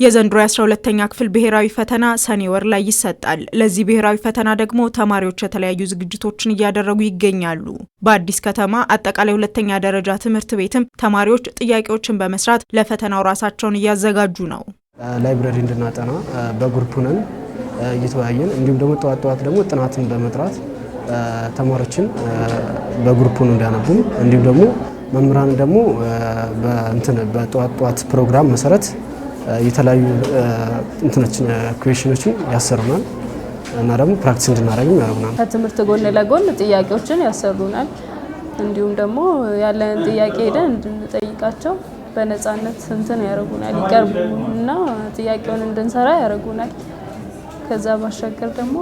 የዘንድሮ 12ኛ ክፍል ብሔራዊ ፈተና ሰኔ ወር ላይ ይሰጣል። ለዚህ ብሔራዊ ፈተና ደግሞ ተማሪዎች የተለያዩ ዝግጅቶችን እያደረጉ ይገኛሉ። በአዲስ ከተማ አጠቃላይ ሁለተኛ ደረጃ ትምህርት ቤትም ተማሪዎች ጥያቄዎችን በመስራት ለፈተናው ራሳቸውን እያዘጋጁ ነው። ላይብረሪ እንድናጠና በግሩፕ ነን እየተወያየን፣ እንዲሁም ደግሞ ጠዋት ደግሞ ጥናትን በመጥራት ተማሪዎችን በግሩፕ ነው እንዲያነቡ፣ እንዲሁም ደግሞ መምህራን ደግሞ በጠዋት ፕሮግራም መሰረት የተለያዩ እንትኖችን ኩዌሽኖችን ያሰሩናል እና ደግሞ ፕራክቲስ እንድናደርግም ያደርጉናል። ከትምህርት ጎን ለጎን ጥያቄዎችን ያሰሩናል። እንዲሁም ደግሞ ያለን ጥያቄ ሄደን እንድንጠይቃቸው በነፃነት ያደርጉናል። ይቀርቡና ጥያቄውን እንድንሰራ ያደርጉናል። ከዛ ባሻገር ደግሞ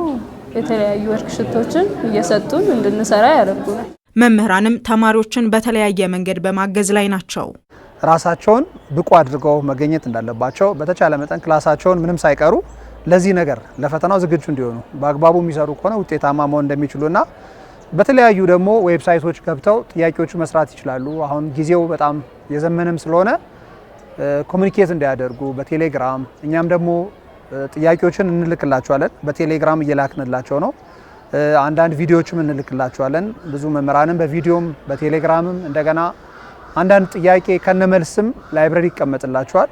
የተለያዩ ወርክሽቶችን እየሰጡን እንድንሰራ ያደርጉናል። መምህራንም ተማሪዎችን በተለያየ መንገድ በማገዝ ላይ ናቸው። ራሳቸውን ብቁ አድርገው መገኘት እንዳለባቸው በተቻለ መጠን ክላሳቸውን ምንም ሳይቀሩ ለዚህ ነገር ለፈተናው ዝግጁ እንዲሆኑ በአግባቡ የሚሰሩ ከሆነ ውጤታማ መሆን እንደሚችሉና በተለያዩ ደግሞ ዌብሳይቶች ገብተው ጥያቄዎቹ መስራት ይችላሉ። አሁን ጊዜው በጣም የዘመነም ስለሆነ ኮሙኒኬት እንዲያደርጉ በቴሌግራም እኛም ደግሞ ጥያቄዎችን እንልክላቸዋለን። በቴሌግራም እየላክንላቸው ነው። አንዳንድ ቪዲዮዎችም እንልክላቸዋለን። ብዙ መምህራንም በቪዲዮም በቴሌግራምም እንደገና አንዳንድ ጥያቄ ከነመልስም ላይብረሪ ይቀመጥላቸዋል።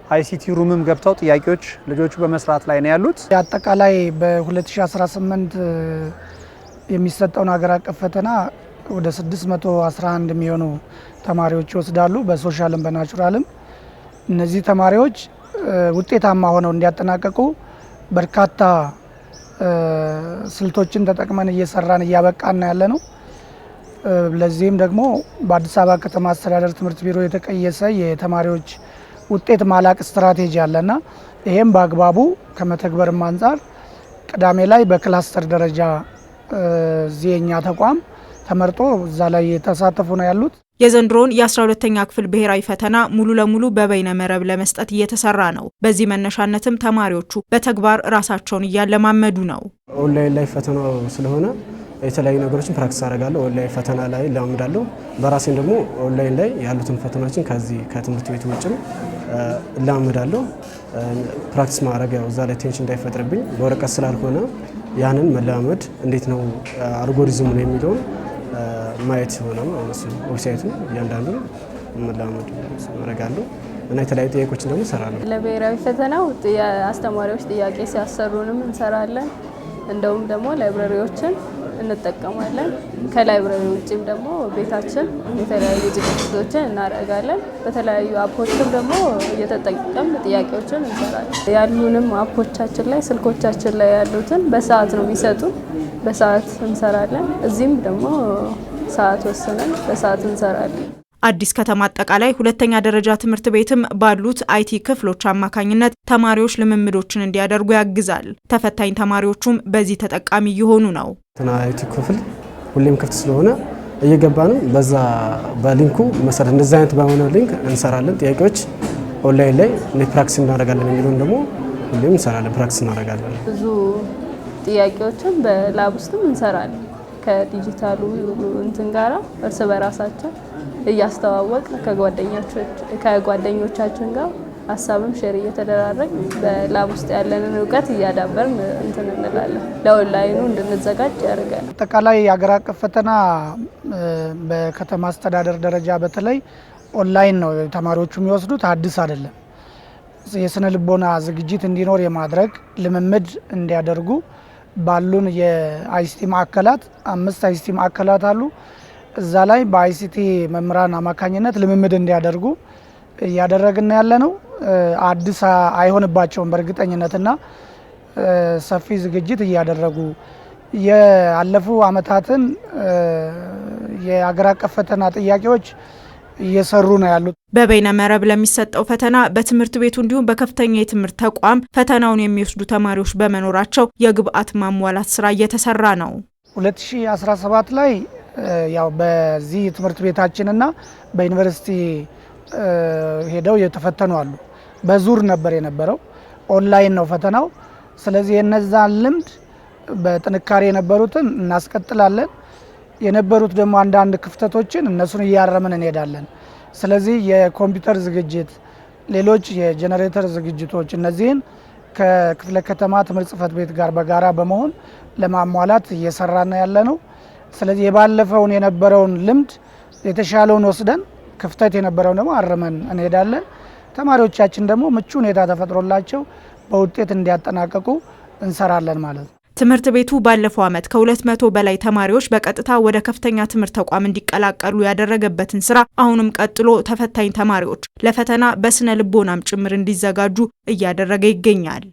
አይሲቲ ሩምም ገብተው ጥያቄዎች ልጆቹ በመስራት ላይ ነው ያሉት። አጠቃላይ በ2018 የሚሰጠውን ሀገር አቀፍ ፈተና ወደ 611 የሚሆኑ ተማሪዎች ይወስዳሉ፣ በሶሻልም በናቹራልም። እነዚህ ተማሪዎች ውጤታማ ሆነው እንዲያጠናቀቁ በርካታ ስልቶችን ተጠቅመን እየሰራን እያበቃን ያለ ነው። ለዚህም ደግሞ በአዲስ አበባ ከተማ አስተዳደር ትምህርት ቢሮ የተቀየሰ የተማሪዎች ውጤት ማላቅ ስትራቴጂ አለና ይሄም በአግባቡ ከመተግበርም አንጻር ቅዳሜ ላይ በክላስተር ደረጃ ዚህኛ ተቋም ተመርጦ እዛ ላይ የተሳተፉ ነው ያሉት። የዘንድሮውን የ12ኛ ክፍል ብሔራዊ ፈተና ሙሉ ለሙሉ በበይነ መረብ ለመስጠት እየተሰራ ነው። በዚህ መነሻነትም ተማሪዎቹ በተግባር ራሳቸውን እያለማመዱ ነው። ኦንላይን ላይ ፈተናው ስለሆነ የተለያዩ ነገሮችን ፕራክቲስ አደርጋለሁ። ኦንላይን ፈተና ላይ ላምዳለሁ። በራሴን ደግሞ ኦንላይን ላይ ያሉትን ፈተናዎችን ከዚህ ከትምህርት ቤት ውጭም ላምዳለሁ። ፕራክቲስ ማድረግ ያው እዛ ላይ ቴንሽን እንዳይፈጥርብኝ በወረቀት ስላልሆነ ያንን መለማመድ እንዴት ነው አልጎሪዝሙ ነው የሚለውን ማየት ሆነ ማለት ነው። ዌብሳይቱን እያንዳንዱን መለማመድ አደርጋለሁ እና የተለያዩ ጥያቄዎችን ደግሞ እሰራለሁ። ለብሔራዊ ፈተናው አስተማሪዎች ጥያቄ ሲያሰሩንም እንሰራለን። እንደውም ደግሞ ላይብረሪዎችን እንጠቀማለን። ከላይብረሪ ውጭም ደግሞ ቤታችን የተለያዩ ዝግጅቶችን እናደርጋለን። በተለያዩ አፖችም ደግሞ እየተጠቀምን ጥያቄዎችን እንሰራለን። ያሉንም አፖቻችን ላይ ስልኮቻችን ላይ ያሉትን በሰዓት ነው የሚሰጡን፣ በሰዓት እንሰራለን። እዚህም ደግሞ ሰዓት ወስነን በሰዓት እንሰራለን። አዲስ ከተማ አጠቃላይ ሁለተኛ ደረጃ ትምህርት ቤትም ባሉት አይቲ ክፍሎች አማካኝነት ተማሪዎች ልምምዶችን እንዲያደርጉ ያግዛል። ተፈታኝ ተማሪዎቹም በዚህ ተጠቃሚ እየሆኑ ነው። አይቲ ክፍል ሁሌም ክፍት ስለሆነ እየገባንም በዛ በሊንኩ መሰረት እንደዛ አይነት በሆነ ሊንክ እንሰራለን። ጥያቄዎች ኦንላይን ላይ ፕራክቲስ እናደርጋለን የሚለውን ደግሞ ሁሌም እንሰራለን፣ ፕራክቲስ እናደርጋለን። ብዙ ጥያቄዎችን በላብ ውስጥም እንሰራለን። ከዲጂታሉ ጋራ እርስ በራሳችን እያስተዋወቅ ከጓደኞቻችን ጋር ሀሳብም ሼር እየተደራረግ በላብ ውስጥ ያለንን እውቀት እያዳበርን እንላለን። ለኦንላይኑ እንድንዘጋጅ ያደርጋል። አጠቃላይ የሀገር አቀፍ ፈተና በከተማ አስተዳደር ደረጃ በተለይ ኦንላይን ነው ተማሪዎቹ የሚወስዱት፣ አዲስ አይደለም። የስነ ልቦና ዝግጅት እንዲኖር የማድረግ ልምምድ እንዲያደርጉ ባሉን የአይሲቲ ማዕከላት 5 አይሲቲ ማዕከላት አሉ። እዛ ላይ በአይሲቲ መምህራን አማካኝነት ልምምድ እንዲያደርጉ እያደረግን ያለ ነው። አዲስ አይሆንባቸውም በእርግጠኝነትና ሰፊ ዝግጅት እያደረጉ ያለፉ አመታትን የሀገር አቀፍ ፈተና ጥያቄዎች እየሰሩ ነው ያሉት። በበይነ መረብ ለሚሰጠው ፈተና በትምህርት ቤቱ እንዲሁም በከፍተኛ የትምህርት ተቋም ፈተናውን የሚወስዱ ተማሪዎች በመኖራቸው የግብአት ማሟላት ስራ እየተሰራ ነው። 2017 ላይ ያው በዚህ ትምህርት ቤታችንና በዩኒቨርሲቲ ሄደው የተፈተኑ አሉ። በዙር ነበር የነበረው፣ ኦንላይን ነው ፈተናው። ስለዚህ የነዛን ልምድ በጥንካሬ የነበሩትን እናስቀጥላለን። የነበሩት ደግሞ አንዳንድ ክፍተቶችን እነሱን እያረምን እንሄዳለን። ስለዚህ የኮምፒውተር ዝግጅት ሌሎች የጄኔሬተር ዝግጅቶች እነዚህን ከክፍለ ከተማ ትምህርት ጽሕፈት ቤት ጋር በጋራ በመሆን ለማሟላት እየሰራን ያለ ነው። ስለዚህ የባለፈውን የነበረውን ልምድ የተሻለውን ወስደን ክፍተት የነበረውን ደግሞ አርመን እንሄዳለን። ተማሪዎቻችን ደግሞ ምቹ ሁኔታ ተፈጥሮላቸው በውጤት እንዲያጠናቀቁ እንሰራለን ማለት ነው። ትምህርት ቤቱ ባለፈው ዓመት ከ200 በላይ ተማሪዎች በቀጥታ ወደ ከፍተኛ ትምህርት ተቋም እንዲቀላቀሉ ያደረገበትን ስራ አሁንም ቀጥሎ ተፈታኝ ተማሪዎች ለፈተና በስነ ልቦናም ጭምር እንዲዘጋጁ እያደረገ ይገኛል።